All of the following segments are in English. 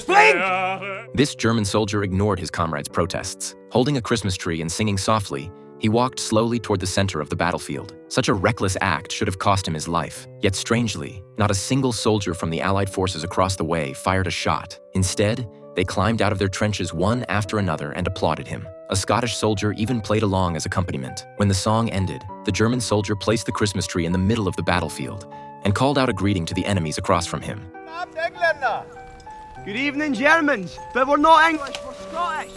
Blink! This German soldier ignored his comrades' protests. Holding a Christmas tree and singing softly, he walked slowly toward the center of the battlefield. Such a reckless act should have cost him his life. Yet strangely, not a single soldier from the Allied forces across the way fired a shot. Instead, they climbed out of their trenches one after another and applauded him. A Scottish soldier even played along as accompaniment. When the song ended, the German soldier placed the Christmas tree in the middle of the battlefield and called out a greeting to the enemies across from him. Good evening, Germans, but we're not English, we're Scottish.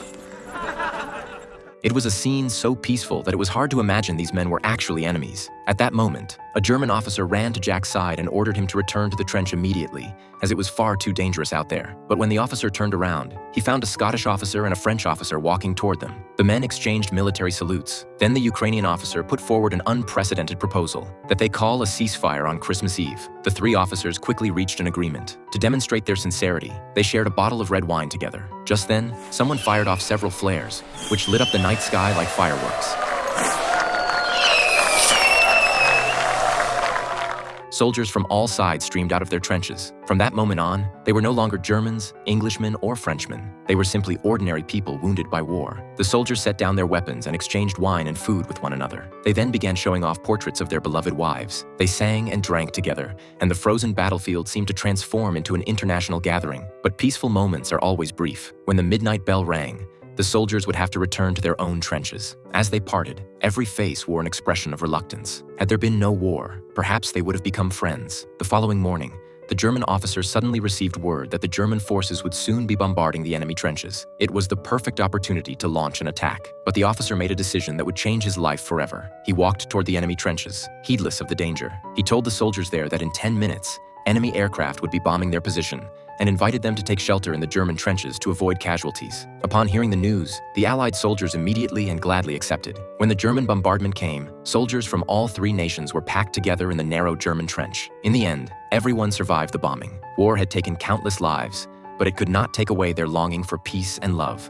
It was a scene so peaceful that it was hard to imagine these men were actually enemies. At that moment, a German officer ran to Jack's side and ordered him to return to the trench immediately, as it was far too dangerous out there. But when the officer turned around, he found a Scottish officer and a French officer walking toward them. The men exchanged military salutes. Then the Ukrainian officer put forward an unprecedented proposal, that they call a ceasefire on Christmas Eve. The three officers quickly reached an agreement. To demonstrate their sincerity, they shared a bottle of red wine together. Just then, someone fired off several flares, which lit up the night sky like fireworks. Soldiers from all sides streamed out of their trenches. From that moment on, they were no longer Germans, Englishmen, or Frenchmen. They were simply ordinary people wounded by war. The soldiers set down their weapons and exchanged wine and food with one another. They then began showing off portraits of their beloved wives. They sang and drank together, and the frozen battlefield seemed to transform into an international gathering. But peaceful moments are always brief. When the midnight bell rang, the soldiers would have to return to their own trenches. As they parted, every face wore an expression of reluctance. Had there been no war, perhaps they would have become friends. The following morning, the German officers suddenly received word that the German forces would soon be bombarding the enemy trenches. It was the perfect opportunity to launch an attack. But the officer made a decision that would change his life forever. He walked toward the enemy trenches, heedless of the danger. He told the soldiers there that in 10 minutes, enemy aircraft would be bombing their position, and invited them to take shelter in the German trenches to avoid casualties. Upon hearing the news, the Allied soldiers immediately and gladly accepted. When the German bombardment came, soldiers from all three nations were packed together in the narrow German trench. In the end, everyone survived the bombing. War had taken countless lives, but it could not take away their longing for peace and love.